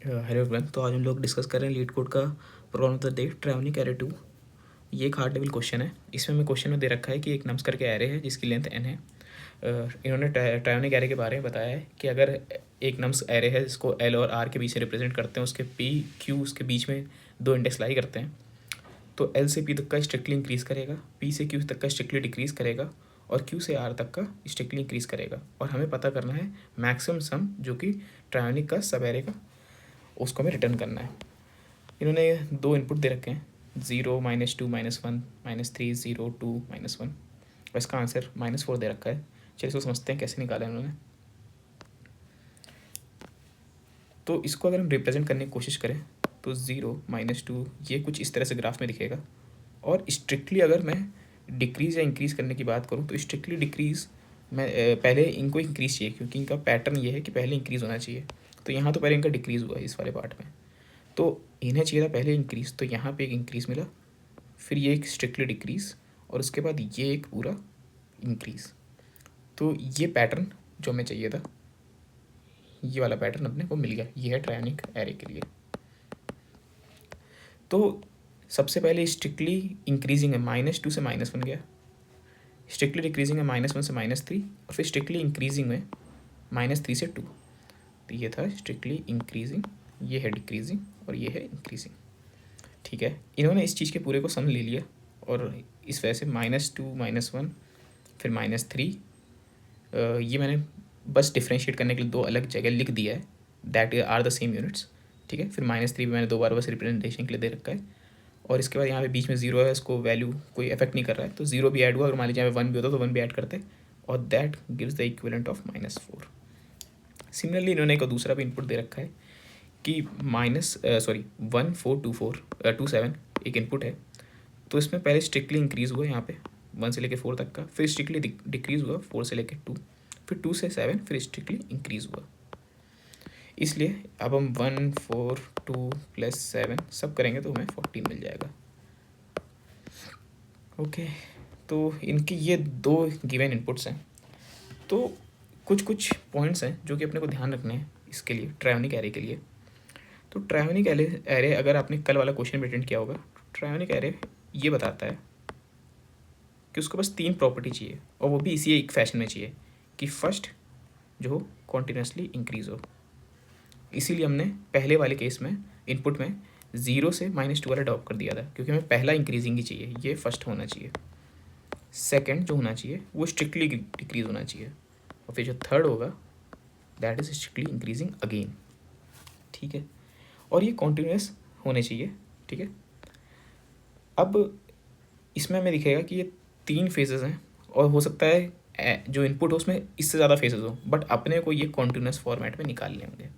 Hello everyone. तो आज हम लोग डिस्कस कर रहे हैं लीड कोड का प्रॉब्लम ऑफ द डे, ट्रैवनिक एरे 2। ये एक हार्ड लेवल क्वेश्चन है। इसमें हमें क्वेश्चन में दे रखा है कि एक नम्स करके एरे है जिसकी लेंथ n है। इन्होंने ट्रैवनिक एरे के बारे में बताया है कि अगर एक नम्स एरे है जिसको l और r के बीच में रिप्रेजेंट करते हैं, उसके p q उसके बीच में दो इंडेक्स लाई करते हैं, तो l से p तक का स्ट्रिक्टली इंक्रीज करेगा, p से q तक का स्ट्रिक्टली डिक्रीज करेगा और q से r तक का स्ट्रिक्टली इंक्रीज करेगा। और हमें पता करना है मैक्सिमम सम जो कि ट्रैवनिक का सब एरे का, उसको हमें रिटर्न करना है। इन्होंने दो इनपुट दे रखे हैं, 0 -2 -1 -3 0 2 -1, और इसका आंसर -4 दे रखा है। चलिए इसको समझते हैं कैसे निकाला है उन्होंने। तो इसको अगर हम रिप्रेजेंट करने की कोशिश करें तो 0 -2 ये कुछ इस तरह से ग्राफ में दिखेगा। और स्ट्रिक्टली अगर मैं डिक्रीज़ या इंक्रीज़ करने की बात करूँ तो स्ट्रिक्टली डिक्रीज़ मैं पहले इनको इंक्रीज़ चाहिए, क्योंकि इनका पैटर्न ये है कि पहले इंक्रीज़ होना चाहिए। तो यहाँ तो पहले इनका डिक्रीज़ हुआ है इस वाले पार्ट में, तो इन्हें चाहिए था पहले इंक्रीज़, तो यहाँ पे एक इंक्रीज़ मिला, फिर ये एक स्ट्रिक्टली डिक्रीज़ और उसके बाद ये एक पूरा इंक्रीज़। तो ये पैटर्न जो हमें चाहिए था, ये वाला पैटर्न अपने को मिल गया। ये है ट्रायनिक एरे के लिए। तो सबसे पहले स्ट्रिक्टली इंक्रीजिंग है, -2 से -1 गया, स्ट्रिक्टली डिक्रीजिंग है -1 से -3, और फिर स्ट्रिक्टली इंक्रीजिंग में -3 से 2। तो ये था स्ट्रिक्टली इंक्रीजिंग, ये है डिक्रीजिंग और ये है इंक्रीजिंग। ठीक है, इन्होंने इस चीज़ के पूरे को सम ले लिया और इस वजह से -2 -1 फिर -3, ये मैंने बस डिफ्रेंशिएट करने के लिए दो अलग जगह लिख दिया है, that are the same units. ठीक है, फिर -3 भी मैंने दो बार बस रिप्रेजेंटेशन के लिए दे रखा है। और इसके बाद यहाँ पे बीच में 0 है, इसको वैल्यू कोई इफेक्ट नहीं कर रहा है, तो 0 भी ऐड हुआ। अगर मान लीजिए यहाँ पे 1 भी होता तो 1 भी ऐड करते, और that gives the equivalent of -4। Similarly इन्होंने एक दूसरा भी इनपुट दे रखा है कि 1 4 2 4 एक इनपुट है। तो इसमें पहले स्ट्रिक्टली इंक्रीज़ हुआ यहाँ पे 1 से लेकर 4 तक का, फिर स्ट्रिक्टली डिक्रीज़ हुआ 4 से लेकर 2, फिर 2 से 7, फिर स्ट्रिक्टली इंक्रीज़ हुआ। इसलिए अब हम 1 4 2 + 7 सब करेंगे तो हमें 14 मिल जाएगा। ओके, तो इनकी ये दो गिवन इनपुट्स हैं। तो कुछ कुछ पॉइंट्स हैं जो कि अपने को ध्यान रखने हैं इसके लिए, ट्रायनिक एरे के लिए। तो ट्रायनिक एरे अगर आपने कल वाला क्वेश्चन में अटेंड किया होगा, ट्रायनिक एरे ये बताता है कि उसको बस 3 प्रॉपर्टी चाहिए, और वो भी इसी एक फैशन में चाहिए कि फर्स्ट जो हो कॉन्टीन्यूसली इंक्रीज़ हो। इसीलिए हमने पहले वाले केस में इनपुट में 0 से -2 वाला ड्रॉप कर दिया था, क्योंकि हमें पहला इंक्रीजिंग ही चाहिए, ये फर्स्ट होना चाहिए। सेकंड जो होना चाहिए वो स्ट्रिक्टली डिक्रीज होना चाहिए, और फिर जो थर्ड होगा that is strictly increasing again. ठीक है, और ये कॉन्टिन्यूस होने चाहिए। ठीक है, अब इसमें हमें दिखेगा कि ये 3 फेजेस हैं, और हो सकता है जो इनपुट हो उसमें इससे ज़्यादा फेजेस हो, बट अपने को ये कॉन्टिन्यूस फॉर्मेट में निकालने होंगे।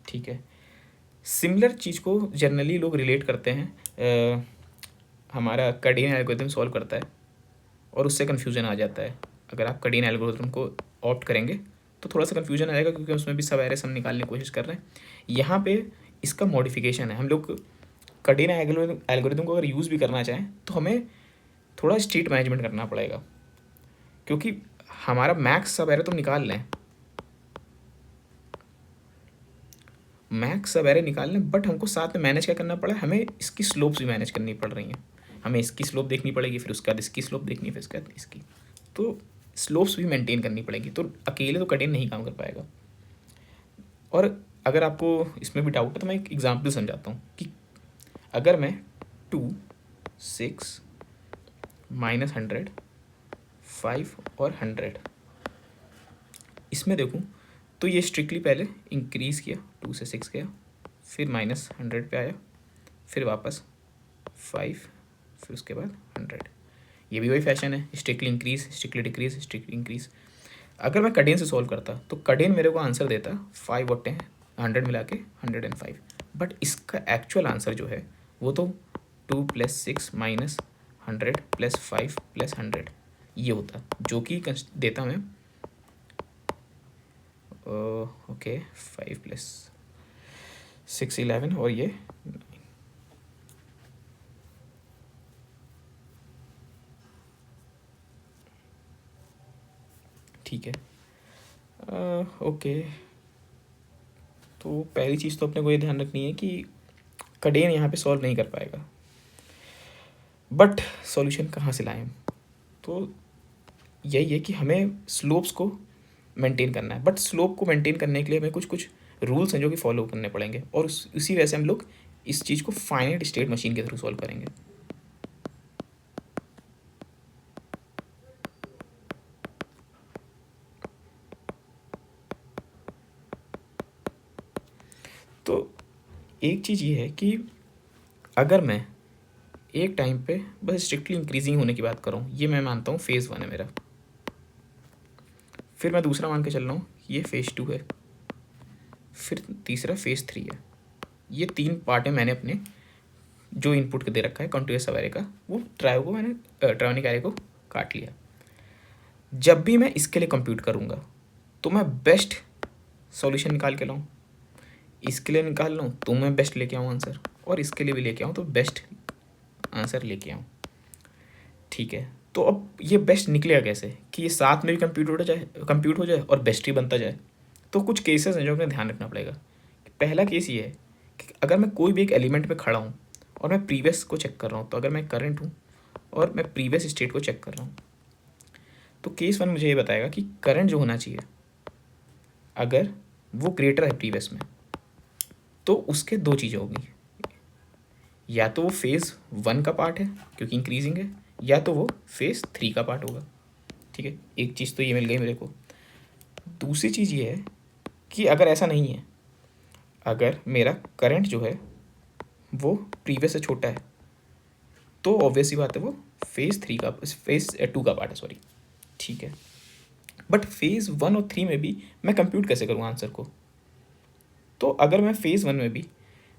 ठीक है, सिमिलर चीज़ को जनरली लोग रिलेट करते हैं, हमारा कडेन एल्गोरिथम सॉल्व करता है और उससे कन्फ्यूजन आ जाता है। अगर आप कडेन एल्गोरिथम को ऑप्ट करेंगे तो थोड़ा सा कन्फ्यूजन आएगा, क्योंकि उसमें भी सब एरे सम निकालने की कोशिश कर रहे हैं। यहाँ पे इसका मॉडिफिकेशन है, हम लोग कडेन एल्गोरिथम को अगर यूज़ भी करना चाहें तो हमें थोड़ा स्टेट मैनेजमेंट करना पड़ेगा, क्योंकि हमारा मैक्स सब एरे तो निकाल लें, मैक्स सब एरे निकाल लें, बट हमको साथ में मैनेज क्या करना पड़ा, हमें इसकी स्लोप्स भी मैनेज करनी पड़ रही हैं। हमें इसकी स्लोप देखनी पड़ेगी, फिर उसके बाद इसकी स्लोप देखनी है, फिर उसके बाद इसकी, तो स्लोप्स भी मेंटेन करनी पड़ेगी। तो अकेले तो कठिन नहीं काम कर पाएगा। और अगर आपको इसमें भी डाउट है तो मैं एक एग्जाम्पल समझाता हूँ कि अगर मैं 2 6 -100 5 और 100 इसमें देखूँ, तो ये स्ट्रिक्टली पहले इंक्रीज़ किया, 2 से 6 गया, फिर -100 पे आया, फिर वापस 5, फिर उसके बाद 100। ये भी वही फैशन है, strictly increase, strictly decrease, strictly increase. अगर मैं कडेन से सॉल्व करता तो कडेन मेरे को आंसर देता 5 और 10 100 मिला के 105, बट इसका एक्चुअल आंसर जो है वो तो 2 + 6 -100 + 5 + 100 ये होता, जो कि देता हमें ओके 5 + 6 11 और ये 9। ठीक है, ओके तो पहली चीज़ तो अपने को ये ध्यान रखनी है कि कडेन यहाँ पे सॉल्व नहीं कर पाएगा, बट सॉल्यूशन कहाँ से लाएं? तो यही है कि हमें स्लोप्स को मेंटेन करना है, बट स्लोप को मेंटेन करने के लिए हमें कुछ कुछ रूल्स हैं जो कि फॉलो करने पड़ेंगे, और उसी वजह से हम लोग इस चीज़ को फाइनाइट स्टेट मशीन के थ्रू सॉल्व करेंगे। तो एक चीज़ ये है कि अगर मैं एक टाइम पे बस स्ट्रिक्टली इंक्रीजिंग होने की बात करूँ, ये मैं मानता हूँ फेज़ 1 है मेरा, फिर मैं दूसरा मान के चल रहा हूँ ये फेज़ 2 है, फिर तीसरा फेज़ 3 है। ये 3 पार्ट है मैंने अपने जो इनपुट के दे रखा है कॉन्टिन्यूअस अरे का, वो ट्रायोनिक अरे को काट लिया। जब भी मैं इसके लिए कंप्यूट करूँगा तो मैं बेस्ट सॉल्यूशन निकाल के लाऊँ, इसके लिए निकाल लूँ तो मैं बेस्ट लेके आऊँ आंसर, और इसके लिए भी लेके आऊँ तो बेस्ट आंसर लेके आऊँ। ठीक है, तो अब ये बेस्ट निकलेगा कैसे कि ये साथ में भी कंप्यूट हो जाए और बेस्ट ही बनता जाए? तो कुछ केसेस हैं जो हमें ध्यान रखना पड़ेगा। पहला केस ये है कि अगर मैं कोई भी एक एलिमेंट पे खड़ा हूँ और मैं प्रीवियस को चेक कर रहा हूँ, तो अगर मैं करंट हूँ और मैं प्रीवियस स्टेट को चेक कर रहा हूँ, तो केस 1 मुझे ये बताएगा कि करंट जो होना चाहिए अगर वो ग्रेटर है प्रीवियस में, तो उसके दो चीज़ें होगी, या तो वो फेज़ 1 का पार्ट है क्योंकि इंक्रीजिंग है, या तो वो फेज़ 3 का पार्ट होगा। ठीक है, एक चीज़ तो ये मिल गई मेरे को। दूसरी चीज़ ये है कि अगर ऐसा नहीं है, अगर मेरा करंट जो है वो प्रीवियस से छोटा है, तो ऑब्वियस ही बात है वो फेज़ 2 का पार्ट है, सॉरी। ठीक है, बट फेज़ 1 और 3 में भी मैं कंप्यूट कैसे करूँ आंसर को? तो अगर मैं फेज़ 1 में भी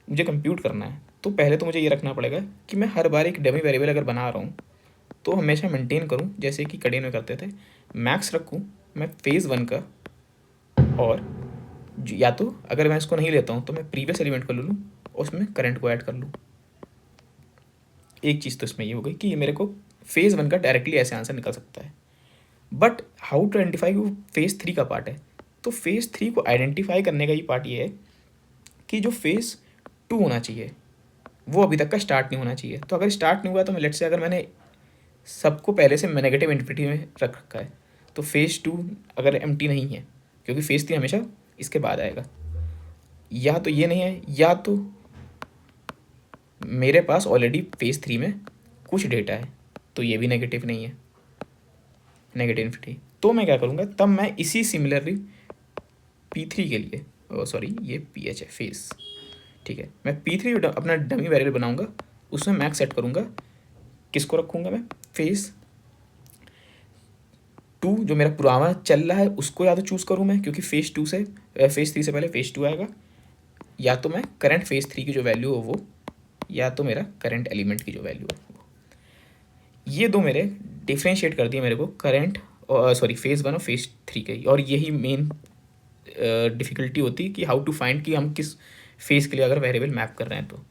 मुझे कंप्यूट करना है, तो पहले तो मुझे ये रखना पड़ेगा कि मैं हर बार एक डमी वेरिएबल अगर बना रहा हूँ तो हमेशा मेंटेन करूँ, जैसे कि कडेन में करते थे, मैक्स रखूँ मैं फेज़ 1 का, और या तो अगर मैं इसको नहीं लेता हूँ तो मैं प्रीवियस एलिमेंट को ले लूँ और उसमें करंट को ऐड कर लूँ। एक चीज़ तो इसमें ये हो गई कि ये मेरे को फेज़ 1 का डायरेक्टली ऐसे आंसर निकल सकता है, बट हाउ टू आइडेंटिफाई वो फेज़ 3 का पार्ट है? तो फेज़ 3 को आइडेंटिफाई करने का ही पार्ट ये है कि जो फेज़ 2 होना चाहिए वो अभी तक का स्टार्ट नहीं होना चाहिए। तो अगर स्टार्ट नहीं हुआ तो मैं लेट्स से अगर मैंने सबको पहले से नेगेटिव इन्फिनिटी में रख रखा है, तो फेज़ 2 अगर एम्प्टी नहीं है, क्योंकि फेज़ 3 हमेशा इसके बाद आएगा, या तो ये नहीं है, या तो मेरे पास ऑलरेडी फेज़ 3 में कुछ डेटा है, तो ये भी नेगेटिव नहीं है, नेगेटिव इन्फिनिटी। तो मैं क्या करूँगा, तब मैं इसी सिमिलरली P3 के लिए, सॉरी ये PH है फेज़, ठीक है, मैं P3 अपना डमी वेरिएबल बनाऊंगा, उसमें मैक्स सेट करूंगा, किसको रखूंगा मैं, फेज़ 2 जो मेरा पुराना चल रहा है उसको या तो चूज़ करूँ मैं, क्योंकि फेज़ 3 से पहले फेज़ 2 आएगा, या तो मैं करंट फेज़ 3 की जो वैल्यू हो वो, या तो मेरा करंट एलिमेंट की जो वैल्यू है वो। ये दो मेरे डिफ्रेंशिएट कर दिए मेरे को करंट, सॉरी फेज़ 1 और फेज़ 3 के, और यही मेन डिफ़िकल्टी होती है कि हाउ टू फाइंड कि हम किस फेज़ के लिए अगर वेरिएबल मैप कर रहे हैं। तो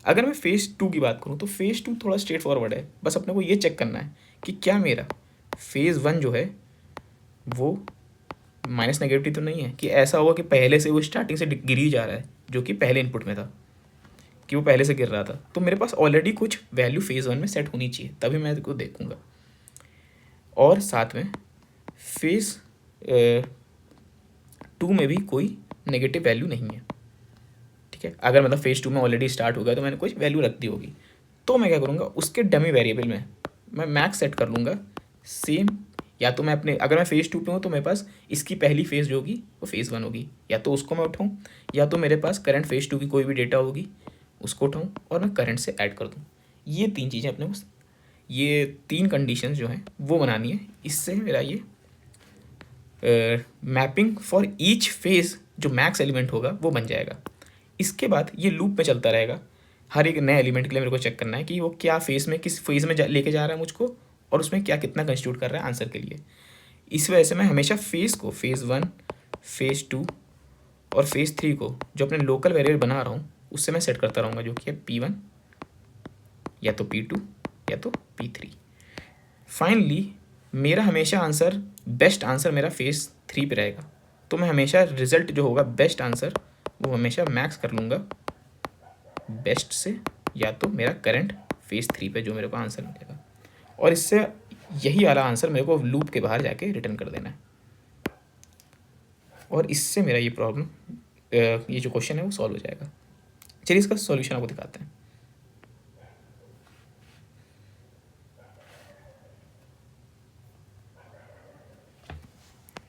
अगर मैं फेज़ 2 की बात करूँ तो फेज़ 2 थोड़ा स्ट्रेट फॉरवर्ड है, बस अपने को ये चेक करना है कि क्या मेरा फेज़ 1 जो है वो माइनस नेगेटिव तो नहीं है, कि ऐसा होगा कि पहले से वो स्टार्टिंग से गिर ही जा रहा है, जो कि पहले इनपुट में था कि वो पहले से गिर रहा था, तो मेरे पास ऑलरेडी कुछ वैल्यू फेज़ 1 में सेट होनी चाहिए, तभी मैं इसको देखूँगा। और साथ में फेज़ 2 में भी कोई नेगेटिव वैल्यू नहीं है, ठीक है, अगर मतलब फेज़ 2 में ऑलरेडी स्टार्ट हो गया तो मैंने कुछ वैल्यू रख दी होगी, तो मैं क्या करूँगा, उसके डमी वेरिएबल में मैं मैक्स सेट कर लूँगा सेम, या तो मैं अपने, अगर मैं फेज़ 2 पे हूँ तो मेरे पास इसकी पहली फेज़ जो होगी वो फेज़ 1 होगी, या तो उसको मैं उठाऊँ, या तो मेरे पास करंट फेज़ 2 की कोई भी डेटा होगी उसको उठाऊँ और मैं करंट से ऐड कर दूँ। ये 3 चीज़ें अपने पास, ये 3 कंडीशन जो हैं वो बनानी है, इससे मेरा ये मैपिंग फॉर ईच फेज़ जो मैक्स एलिमेंट होगा वो बन जाएगा। इसके बाद ये लूप में चलता रहेगा, हर एक नए एलिमेंट के लिए मेरे को चेक करना है कि वो क्या फेज़ में, किस फेज़ में लेके जा रहा है मुझको, और उसमें क्या कितना कंस्टिट्यूट कर रहा है आंसर के लिए। इस वजह से मैं हमेशा फेज़ को फेज़ 1, फेज़ 2 और फेज़ 3 को जो अपने लोकल वेरिएबल बना रहा हूँ उससे मैं सेट करता रहूँगा, जो कि है P1 या तो P2 या तो P3। फाइनली मेरा हमेशा आंसर, बेस्ट आंसर मेरा फेज़ 3 पे रहेगा, तो मैं हमेशा रिजल्ट जो होगा बेस्ट आंसर वो हमेशा मैक्स कर लूँगा बेस्ट से, या तो मेरा करंट फेज 3 पे जो मेरे को आंसर मिलेगा, और इससे यही वाला आंसर मेरे को लूप के बाहर जाके रिटर्न कर देना है। और इससे मेरा ये प्रॉब्लम, ये जो क्वेश्चन है वो सॉल्व हो जाएगा। चलिए इसका सॉल्यूशन आपको दिखाते हैं।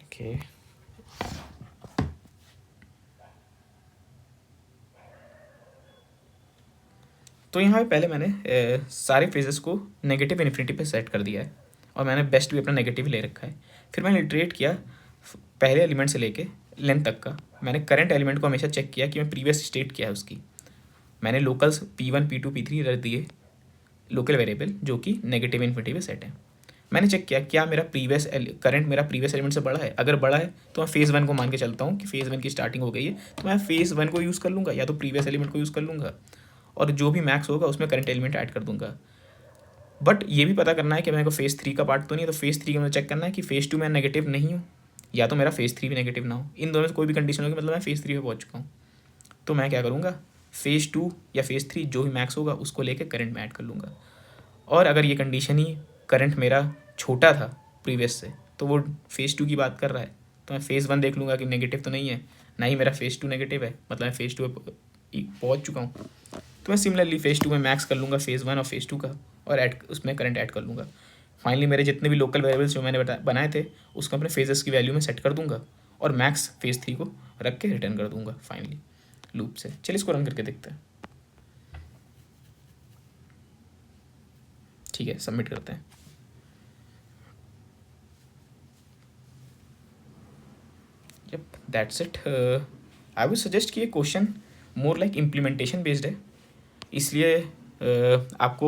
ओके, तो यहाँ पे पहले मैंने सारे फेजेस को नेगेटिव इन्फिनिटी पे सेट कर दिया है, और मैंने बेस्ट भी अपना नेगेटिव ले रखा है। फिर मैंने इटरेट किया पहले एलिमेंट से लेके लेंथ तक का। मैंने करंट एलिमेंट को हमेशा चेक किया कि मैं प्रीवियस स्टेट क्या है उसकी। मैंने लोकल्स P1 P2 P3 रख दिए लोकल वेरिएबल जो कि नेगेटिव इन्फिनिटी पे सेट है। मैंने चेक किया क्या मेरा प्रीवियस करंट मेरा प्रीवियस एलिमेंट से बड़ा है। अगर बड़ा है तो मैं फेज़ 1 को मान के चलता हूँ कि फेज़ 1 की स्टार्टिंग हो गई है, तो मैं फेज़ 1 को यूज़ कर लूँगा या तो प्रीवियस एलिमेंट को यूज़ कर लूँगा, और जो भी मैक्स होगा उसमें करंट एलिमेंट ऐड कर दूंगा। बट ये भी पता करना है कि मेरे को फेज़ 3 का पार्ट तो नहीं है, तो फेज़ 3 का मुझे चेक करना है कि फेज़ 2 में नेगेटिव नहीं हूँ, या तो मेरा फेज़ 3 भी नेगेटिव ना हो। इन दोनों में कोई भी कंडीशन होगी मतलब मैं फेज़ 3 पे पहुँच चुका हूँ। तो मैं क्या करूँगा, फेज़ 2 या फेज़ 3 जो भी मैक्स होगा उसको लेकर करंट में ऐड कर लूँगा। और अगर ये कंडीशन ही करंट मेरा छोटा था प्रीवियस से, तो वो फेज़ 2 की बात कर रहा है, तो मैं फेज़ 1 देख लूँगा कि नेगेटिव तो नहीं है, ना ही मेरा फेज़ 2 नेगेटिव है, मतलब मैं फेज़ 2 पे पहुँच चुका हूँ। तो मैं सिमिलरली फेज़ 2 में मैक्स कर लूँगा फेज़ 1 और फेज़ 2 का, और ऐड उसमें करंट ऐड कर लूँगा। फाइनली मेरे जितने भी लोकल वेरिएबल्स जो मैंने बनाए थे उसको अपने फेजेस की वैल्यू में सेट कर दूंगा, और मैक्स फेज़ 3 को रख के रिटर्न कर दूंगा फाइनली लूप से। चलिए इसको रन करके देखते हैं। ठीक है, सबमिट करते हैं। Yup, that's it. I would suggest कि ये question more like implementation based है, इसलिए आपको